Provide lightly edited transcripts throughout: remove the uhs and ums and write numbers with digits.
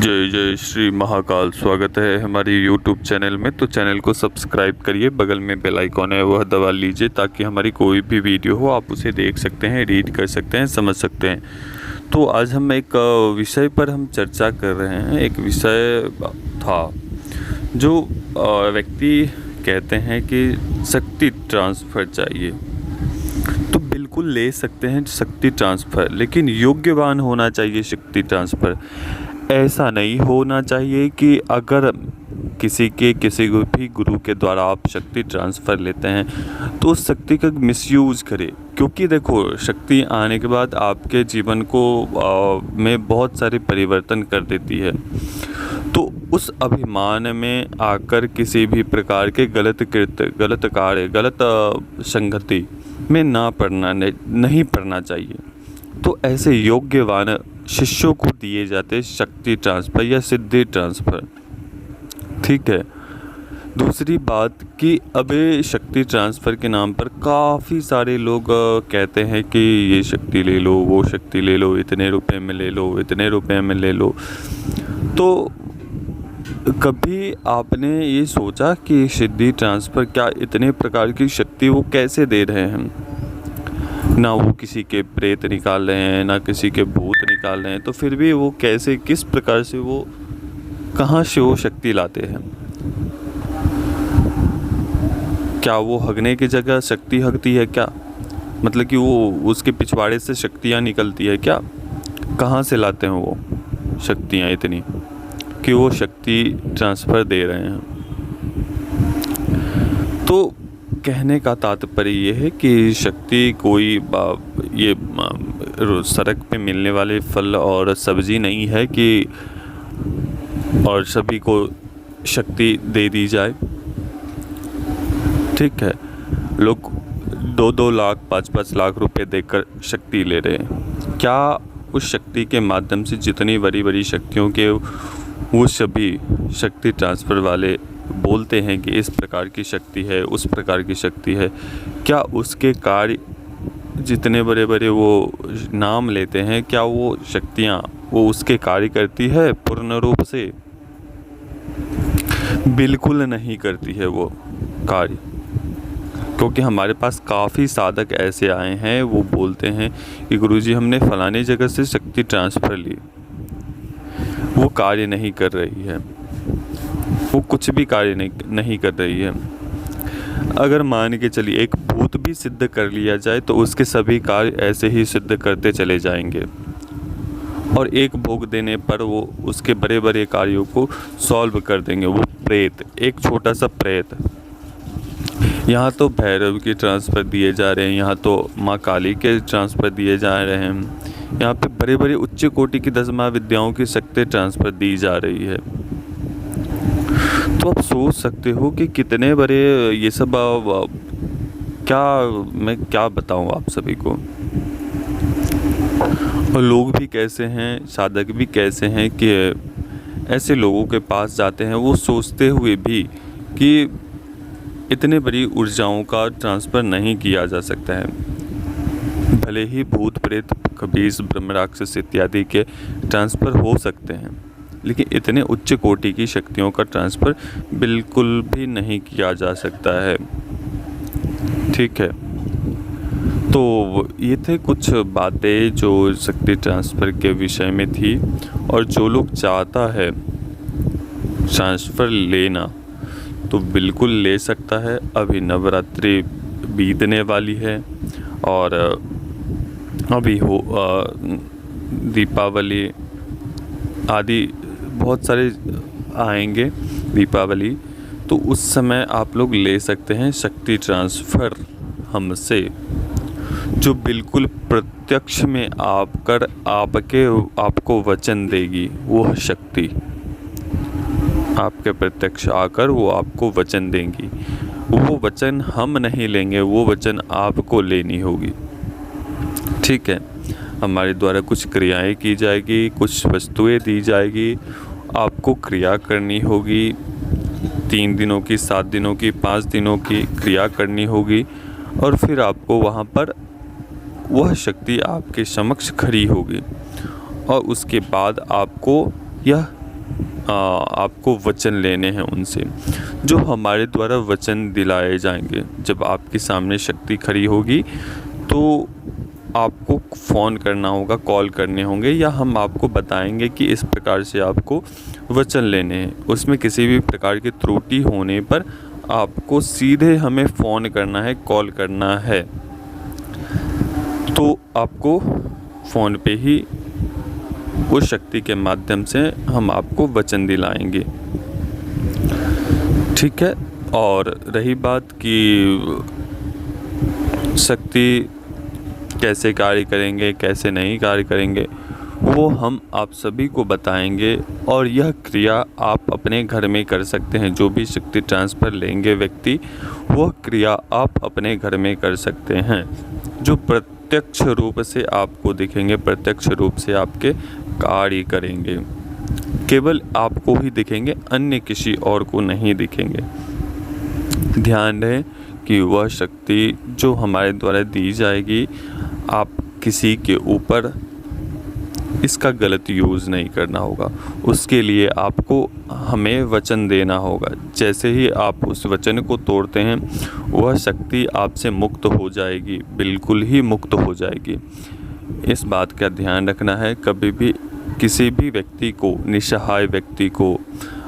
जय जय श्री महाकाल। स्वागत है हमारी YouTube चैनल में। तो चैनल को सब्सक्राइब करिए, बगल में बेल आइकॉन है वह दबा लीजिए ताकि हमारी कोई भी वीडियो हो आप उसे देख सकते हैं, रीड कर सकते हैं, समझ सकते हैं। तो आज हम एक विषय पर हम चर्चा कर रहे हैं। एक विषय था जो व्यक्ति कहते हैं कि शक्ति ट्रांसफ़र चाहिए, तो बिल्कुल ले सकते हैं शक्ति ट्रांसफ़र, लेकिन योग्यवान होना चाहिए शक्ति ट्रांसफ़र। ऐसा नहीं होना चाहिए कि अगर किसी भी गुरु के द्वारा आप शक्ति ट्रांसफ़र लेते हैं तो उस शक्ति का मिसयूज़ करें, क्योंकि देखो शक्ति आने के बाद आपके जीवन को में बहुत सारे परिवर्तन कर देती है। तो उस अभिमान में आकर किसी भी प्रकार के गलत कृत्य, गलत कार्य, गलत संगति में नहीं पड़ना चाहिए। तो ऐसे योग्यवान शिष्यों को दिए जाते शक्ति ट्रांसफ़र या सिद्धि ट्रांसफ़र। ठीक है। दूसरी बात कि अब शक्ति ट्रांसफ़र के नाम पर काफ़ी सारे लोग कहते हैं कि ये शक्ति ले लो, वो शक्ति ले लो, इतने रुपए में ले लो, इतने रुपए में ले लो। तो कभी आपने ये सोचा कि सिद्धि ट्रांसफ़र क्या इतने प्रकार की शक्ति वो कैसे दे रहे हैं? ना वो किसी के प्रेत निकाल रहे हैं, ना किसी के भूत निकाल रहे हैं, तो फिर भी वो कैसे, किस प्रकार से वो, कहाँ से वो शक्ति लाते हैं? क्या वो हगने की जगह शक्ति हगती है क्या? मतलब कि वो उसके पिछवाड़े से शक्तियाँ निकलती है क्या? कहाँ से लाते हैं वो शक्तियाँ इतनी कि वो शक्ति ट्रांसफ़र दे रहे हैं? तो कहने का तात्पर्य ये है कि शक्ति कोई ये सड़क पे मिलने वाले फल और सब्ज़ी नहीं है कि और सभी को शक्ति दे दी जाए। ठीक है। लोग 2-2 लाख 5-5 लाख रुपए देकर शक्ति ले रहे हैं। क्या उस शक्ति के माध्यम से जितनी बड़ी बड़ी शक्तियों के वो सभी शक्ति ट्रांसफ़र वाले बोलते हैं कि इस प्रकार की शक्ति है, उस प्रकार की शक्ति है, क्या उसके कार्य जितने बड़े बड़े वो नाम लेते हैं, क्या वो शक्तियाँ वो उसके कार्य करती है पूर्ण रूप से? बिल्कुल नहीं करती है वो कार्य। क्योंकि हमारे पास काफ़ी साधक ऐसे आए हैं, वो बोलते हैं कि गुरुजी हमने फलाने जगह से शक्ति ट्रांसफ़र ली, वो कार्य नहीं कर रही है, वो कुछ भी कार्य नहीं कर रही है। अगर मान के चलिए एक भूत भी सिद्ध कर लिया जाए तो उसके सभी कार्य ऐसे ही सिद्ध करते चले जाएंगे, और एक भोग देने पर वो उसके बड़े बड़े कार्यों को सॉल्व कर देंगे। वो प्रेत, एक छोटा सा प्रेत, यहाँ तो भैरव के ट्रांसफ़र दिए जा रहे हैं, यहाँ तो माँ काली के ट्रांसफ़र दिए जा रहे हैं, यहाँ पे बड़े बड़े उच्च कोटि की 10 महाविद्याओं की शक्ति ट्रांसफ़र दी जा रही है। तो आप सोच सकते हो कि कितने बड़े ये सब मैं क्या बताऊं आप सभी को। और लोग भी कैसे हैं, साधक भी कैसे हैं कि ऐसे लोगों के पास जाते हैं वो सोचते हुए भी कि इतने बड़ी ऊर्जाओं का ट्रांसफ़र नहीं किया जा सकता है। भले ही भूत प्रेत खबीस ब्रह्म राक्षस इत्यादि के ट्रांसफ़र हो सकते हैं, लेकिन इतने उच्च कोटि की शक्तियों का ट्रांसफ़र बिल्कुल भी नहीं किया जा सकता है। ठीक है। तो ये थे कुछ बातें जो शक्ति ट्रांसफ़र के विषय में थी। और जो लोग चाहता है ट्रांसफ़र लेना तो बिल्कुल ले सकता है। अभी नवरात्रि बीतने वाली है और अभी दीपावली आदि बहुत सारे आएंगे दीपावली, तो उस समय आप लोग ले सकते हैं शक्ति ट्रांसफ़र हमसे, जो बिल्कुल प्रत्यक्ष में आपको वचन देगी। वो शक्ति आपके प्रत्यक्ष आकर वो आपको वचन देंगी। वो वचन हम नहीं लेंगे, वो वचन आपको लेनी होगी। ठीक है। हमारे द्वारा कुछ क्रियाएं की जाएगी, कुछ वस्तुएं दी जाएगी, आपको क्रिया करनी होगी। 3 दिनों की, 7 दिनों की, 5 दिनों की क्रिया करनी होगी, और फिर आपको वहाँ पर वह शक्ति आपके समक्ष खड़ी होगी, और उसके बाद आपको यह आपको वचन लेने हैं उनसे, जो हमारे द्वारा वचन दिलाए जाएंगे। जब आपके सामने शक्ति खड़ी होगी तो आपको फ़ोन करना होगा, कॉल करने होंगे, या हम आपको बताएंगे कि इस प्रकार से आपको वचन लेने हैं। उसमें किसी भी प्रकार की त्रुटि होने पर आपको सीधे हमें फ़ोन करना है, कॉल करना है। तो आपको फ़ोन पे ही उस शक्ति के माध्यम से हम आपको वचन दिलाएंगे, ठीक है। और रही बात कि शक्ति कैसे कार्य करेंगे, कैसे नहीं कार्य करेंगे, वो हम आप सभी को बताएंगे। और यह क्रिया आप अपने घर में कर सकते हैं। जो भी शक्ति ट्रांसफ़र लेंगे व्यक्ति, वह क्रिया आप अपने घर में कर सकते हैं, जो प्रत्यक्ष रूप से आपको दिखेंगे, प्रत्यक्ष रूप से आपके कार्य करेंगे। केवल आपको ही दिखेंगे, अन्य किसी और को नहीं दिखेंगे। ध्यान रहे कि वह शक्ति जो हमारे द्वारा दी जाएगी, आप किसी के ऊपर इसका गलत यूज़ नहीं करना होगा। उसके लिए आपको हमें वचन देना होगा। जैसे ही आप उस वचन को तोड़ते हैं, वह शक्ति आपसे मुक्त हो जाएगी, बिल्कुल ही मुक्त हो जाएगी। इस बात का ध्यान रखना है। कभी भी किसी भी व्यक्ति को, निसहाय व्यक्ति को,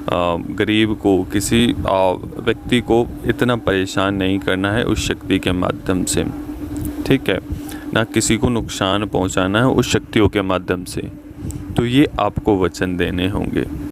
गरीब को, किसी व्यक्ति को इतना परेशान नहीं करना है उस शक्ति के माध्यम से, ठीक है। ना किसी को नुकसान पहुंचाना है उस शक्तियों के माध्यम से। तो ये आपको वचन देने होंगे।